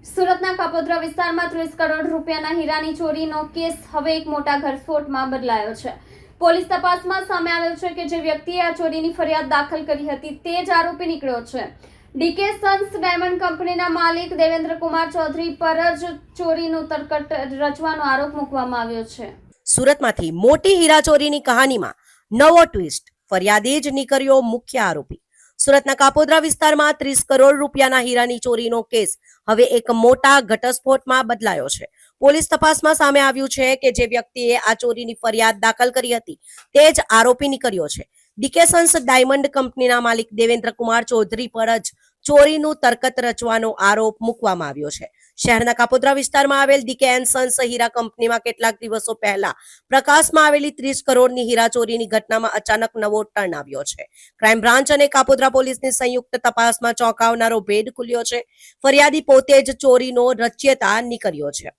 સુરતના કાપોદ્રા વિસ્તારમાં 30 કરોડ રૂપિયાના હીરાની ચોરીનો કેસ હવે એક મોટા ઘરસ્ફોટમાં બદલાયો છે। પોલીસ તપાસમાં સામે આવ્યું છે કે જે વ્યક્તિએ આ ચોરીની ફરિયાદ દાખલ કરી હતી તે જ આરોપી નીકળ્યો છે। ડીકે સન્સ ડાયમંડ કંપનીના માલિક દેવેન્દ્ર કુમાર ચૌધરી પર જ ચોરીનું તરકટ રચવાનો આરોપ મૂકવામાં આવ્યો છે। સુરતમાંથી મોટી હીરા ચોરીની કહાનીમાં નવો ટ્વિસ્ટ, ફરિયાદી જ નીકળ્યો મુખ્ય આરોપી। સુરતના કાપોદ્રા વિસ્તારમાં 30 કરોડ રૂપિયાના હીરાની ચોરીનો કેસ હવે એક મોટા ઘટસ્ફોટમાં બદલાયો છે। પોલીસ તપાસમાં સામે આવ્યું છે કે જે વ્યક્તિએ આ ચોરીની ફરિયાદ દાખલ કરી હતી તે જ આરોપી નીકળ્યો છે। ડીકે સન્સ ડાયમંડ કંપનીના માલિક દેવેન્દ્ર કુમાર ચૌધરી પર જ ચોરીનું તરકત રચવાનો આરોપ મૂકવામાં આવ્યો છે। શહેરના કાપોદ્રા વિસ્તારમાં આવેલ ડીકે એન્ડ સન્સ હીરા કંપનીમાં કેટલાક દિવસો પહેલા પ્રકાશમાં આવેલી 30 કરોડની હીરા ચોરીની ઘટનામાં અચાનક નવો ટર્ન આવ્યો છે। ક્રાઇમ બ્રાન્ચ અને કાપોદ્રા પોલીસની સંયુક્ત તપાસમાં ચોંકાવનારો ભેદ ખુલ્યો છે। ફરિયાદી પોતે જ ચોરીનો રચયિતા નીકળ્યો છે।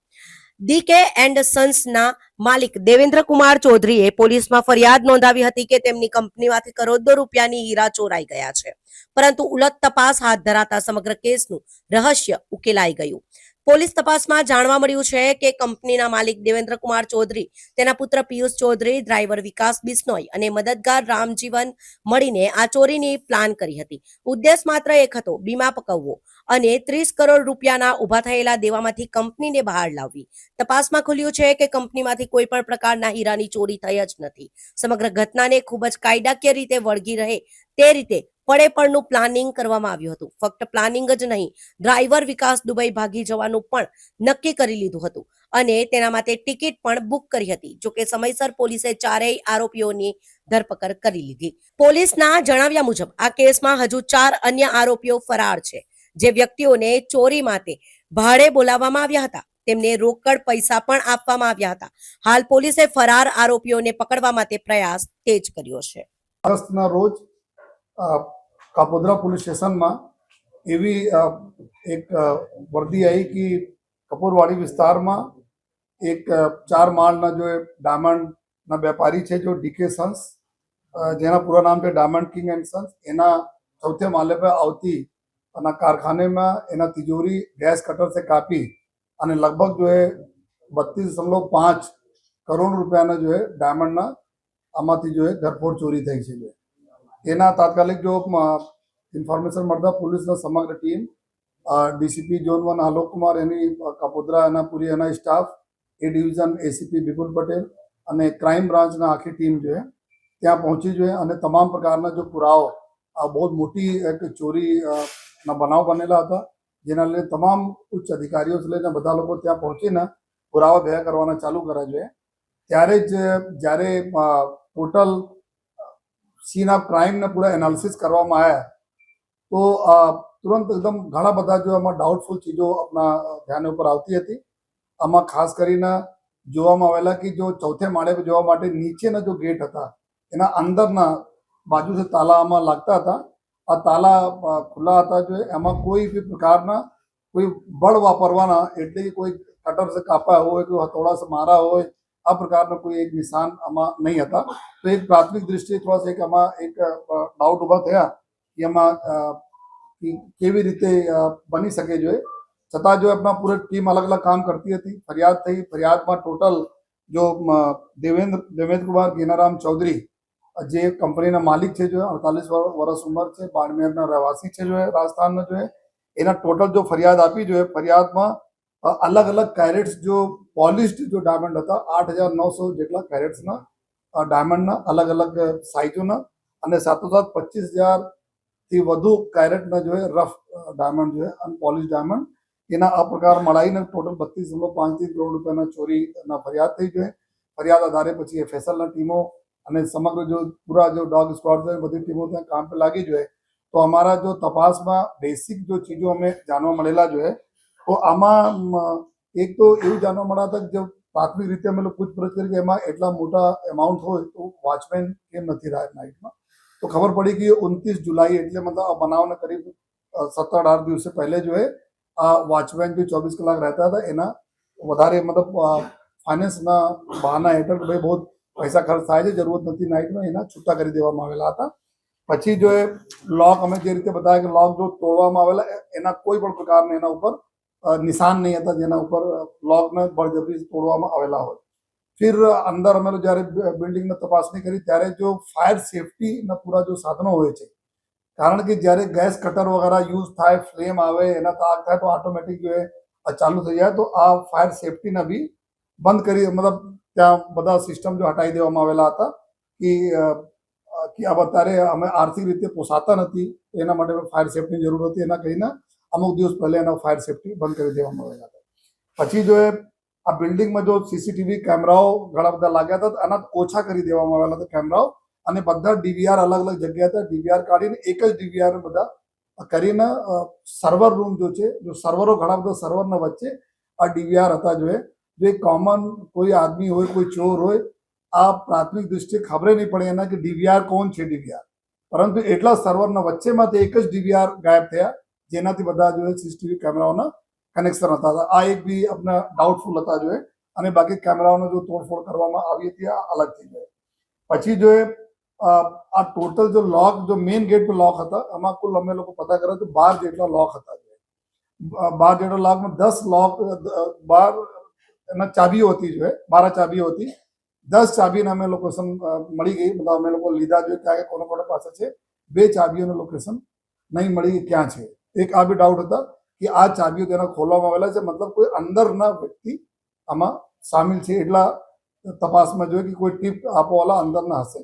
ડીકે એન્ડ સન્સના માલિક દેવેન્દ્ર કુમાર ચૌધરીએ પોલીસમાં ફરિયાદ નોંધાવી હતી કે તેમની કંપનીમાંથી કરોડો રૂપિયાની હીરા ચોરાઈ ગયા છે, પરંતુ ઉલટ તપાસ હાથ ધરાતા સમગ્ર કેસનું રહસ્ય ઉકેલાઈ ગયું। પોલીસ તપાસમાં જાણવા મળ્યું છે કે કંપનીના માલિક દેવેન્દ્ર કુમાર ચૌધરી, તેના પુત્ર પિયુષ ચૌધરી, ડ્રાઈવર વિકાસ બિશ્નોઈ અને મદદગાર રામજીવન મળીને આ ચોરીની પ્લાન કરી હતી। ઉદ્દેશ માત્ર એક હતો, બીમા પકવવો અને 30 કરોડ રૂપિયાના ઉભા થયેલા દેવામાંથી કંપનીને બહાર લાવવી। તપાસમાં ખુલ્યું છે કે કંપનીમાંથી કોઈ પણ પ્રકારના હીરાની ચોરી થઈ જ નથી। સમગ્ર ઘટનાને ખૂબ જ કાયદાકીય રીતે વળગી રહે તે રીતે પડે પડનું પ્લાનિંગ કરવામાં આવ્યું હતું। ફક્ત પ્લાનિંગ જ નહીં, ડ્રાઈવર વિકાસ દુબઈ ભાગી જવાનું પણ નક્કી કરી લીધું હતું અને તેના માટે ટિકિટ પણ બુક કરી હતી। જોકે સમયસર પોલીસે ચારેય આરોપીઓની ધરપકડ કરી લીધી। પોલીસના જણાવ્યા મુજબ આ કેસમાં હજુ 4 અન્ય આરોપીઓ ફરાર છે। જે વ્યક્તિઓને ચોરી માટે ભાડે બોલાવવામાં આવ્યા હતા તેમને રોકડ પૈસા પણ આપવામાં આવ્યા હતા। હાલ પોલીસે ફરાર આરોપીઓને પકડવા માટે પ્રયાસ તેજ કર્યો છે। અગસ્ટના રોજ કાપોદ્રા પોલીસ સ્ટેશનમાં એવી એક વર્દી આવી કે કપૂરવાડી વિસ્તારમાં એક 4 માળના જો ડાયમંડના વેપારી છે જો ડીકે સન્સ, જેના પૂરા નામ છે ડાયમંડ કિંગ એન્ડ સન્સ, એના ચૌથે માલે પર આવતી અને કારખાનેમાં એના તિજોરી ગેસ કટર से કાપી અને લગભગ જો 32.5 કરોડ રૂપિયાના જો ડાયમંડના આમાંથી જો ઘરફોડ ચોરી થઈ છે। એના તાત્કાલિક જો ઇન્ફોર્મેશન મળતા પોલીસના સમગ્ર team, DCP zone 1 Alok Kumar, એની કાપોદ્રા એના પૂરી એના staff, A division ACP Vipul Patel અને ક્રાઇમ બ્રાન્ચના આખી ટીમ જો ત્યાં પહોંચી જોઈએ અને તમામ પ્રકારના જો પુરાવો, આ બહુ મોટી એક ચોરીના બનાવ બનેલા હતા, જેના લીધે તમામ ઉચ્ચ અધિકારીઓ લઈને બધા લોકો ત્યાં પહોંચીને પુરાવા ભેગા કરવાના ચાલુ કર્યા જોઈએ। ત્યારે જ જ્યારે ટોટલ सीन ऑफ क्राइम ने पूरा एनालिसिस કરવામાં આવ્યા તો तुरंत एकदम ઘણા બધા જો આમાં ડાઉટફુલ ચીજો આપણા ધ્યાન ઉપર આવતી હતી। આમાં ખાસ કરીને જોવામાં આવેલા કે જો ચોથે માળે પર જવા માટે નીચેના જો ગેટ હતા એના અંદરના બાજુ से તાલા આમાં લાગતા હતા। આ તાલા ખુલ્લા હતા જો એમાં કોઈ બી પ્રકારના કોઈ બળ વાપરવાના એટલે કોઈ કટર से કાપા હોય, કોઈ હથોડા से મારા હોય, આ પ્રકારનો કોઈ એક નિશાન આમાં નહીં હતા। તો એક પ્રાથમિક દૃષ્ટિએ થોડા એક આમાં એક ડાઉટ ઊભા થયા કે આમાં કેવી રીતે બની શકે જોઈએ। છતાં જો આપણા પૂરી ટીમ અલગ અલગ કામ કરતી હતી। ફરિયાદ થઈ, ફરિયાદમાં ટોટલ જો દેવેન્દ્ર કુમાર ગેનારામ ચૌધરી, જે કંપનીના માલિક છે જો 48 વર્ષ ઉંમર છે, બાड़मेरના રહેવાસી છે જો રાજસ્થાનના જો એના ટોટલ જો ફરિયાદ આપી જોઈએ। ફરિયાદમાં अलग अलग कैरेट्स जो पॉलिश्ड जो डायमंड था 8,900 જેટલા કેરેટ્સના ડાયમંડના अलग अलग સાઇઝોના અને સાથોસાથ 25,000 થી વધુ કેરેટના જો રફ ડાયમંડ જો અનપોલિશ ડાયમંડ, એના આ પ્રકાર મળાઈને ટોટલ 32.5 કરોડ રૂપિયાના ચોરીના ફરિયાદ થઈ છે। ફરિયાદ આધારે પછી એફએસએલના ટીમો અને સમગ્ર જો પૂરા જો ડોગ સ્ક્વોડ છે બધી ટીમો ત્યાં કામ પર લાગી જોઈએ। તો અમારા જો તપાસમાં બેસિક જો ચીજો અમે જાણવા મળેલા જોઈએ તો આમાં એક તો એવું જાણવા મળ્યા હતા કે જો પ્રાથમિક રીતે અમે લોકો પૂછપરછ કરી કે એમાં એટલા મોટા એમાઉન્ટ હોય તો વોચમેન કેમ નથી રહ્યા નાઇટમાં। તો ખબર પડી કે 29 જુલાઈ એટલે मतलब આ બનાવને કરીબ 17-18 દિવસ પહેલે જો આ વોચમેન जो 24 કલાક રહેતા હતા એના વધારે मतलब ફાઇનાન્સના બહાના હેઠળ ભાઈ બહુ પૈસા ખર્ચ થાય છે, જરૂરત નથી નાઇટમાં, એના છૂટા કરી દેવામાં આવેલા હતા। પછી જો લોક અમે જે રીતે બતાવ્યા કે લોક જો તોડવામાં આવેલા એના કોઈ પણ પ્રકારના એના ઉપર નિશાન નહીં હતા જેના ઉપર લોકને બળજબરી તોડવામાં આવેલા હોય. फिर अंदर અમે જ્યારે બિલ્ડિંગમાં તપાસણી કરી ત્યારે જો ફાયર સેફટીના પૂરા જો સાધનો હોય છે, કારણ કે જ્યારે ગેસ કટર વગેરે યુઝ થાય, ફ્લેમ આવે, એના આગ થાય તો ઓટોમેટિક જો એ ચાલુ થઈ જાય, તો આ ફાયર સેફટીને બી બંધ કરી, મતલબ ત્યાં બધા સિસ્ટમ જો હટાવી દેવામાં આવેલા હતા કે આ અત્યારે અમે આર્થિક રીતે પોસાતા નથી, એના માટે ફાયર સેફટીની જરૂર હતી, એના કહીને અમુક દિવસ પહેલા એના ફાયર સેફટી બંધ કરી દેવામાં આવેલા હતા. પછી જો એ આ બિલ્ડિંગમાં જો સીસીટીવી કેમેરાઓ ઘણા બધા લાગ્યા હતા, આના ઓછા કરી દેવામાં આવેલા હતા કેમેરાઓ, અને બધા ડીવીઆર અલગ અલગ જગ્યા હતા, ડીવીઆર કાઢીને એક જ ડીવીઆર બધા કરીને સર્વર રૂમ જો છે, જો સર્વરો ઘણા બધા સર્વરના વચ્ચે આ ડીવીઆર હતા, જો એ કોમન કોઈ આદમી હોય, કોઈ ચોર હોય, આ પ્રાથમિક દૃષ્ટિએ ખબર નહીં પડે એના કે ડીવીઆર કોણ છે ડીવીઆર, પરંતુ એટલા સર્વરના વચ્ચેમાંથી એક જ ડીવીઆર ગાયબ થયા, જેનાથી બધા જો સીસીટીવી કેમેરાઓના કનેક્શન હતા. આ એક બી આપણે ડાઉટફુલ હતા જો અને બાકી કેમેરાઓનો જો તોડફોડ કરવામાં આવી હતી આ અલગ થઈ જાય. પછી જો આ ટોટલ જો લોક, જો મેઇન ગેટ પર લોક હતા, આમાં કુલ અમે લોકો પતા કર્યા તો 12 જેટલા લોક હતા. 12 જેટલા લોકમાં 10 લોક, 12 એના ચાબીઓ હતી, જો 12 ચાબીઓ હતી. 10 ચાબીને અમે લોકેશન મળી ગઈ, બધા અમે લોકો લીધા જોઈએ ક્યાં કોને કોને પાસે છે. 2 ચાબીઓનું લોકેશન નહીં મળી ક્યાં છે. એક આ બી ડાઉટ હતા કે આ ચાબીઓ તેના ખોલવામાં આવેલા છે, મતલબ કોઈ અંદરના વ્યક્તિ આમાં સામેલ છે, એટલા તપાસમાં જોઈએ કે કોઈ ટીપ આપવાવાળા અંદરના હશે.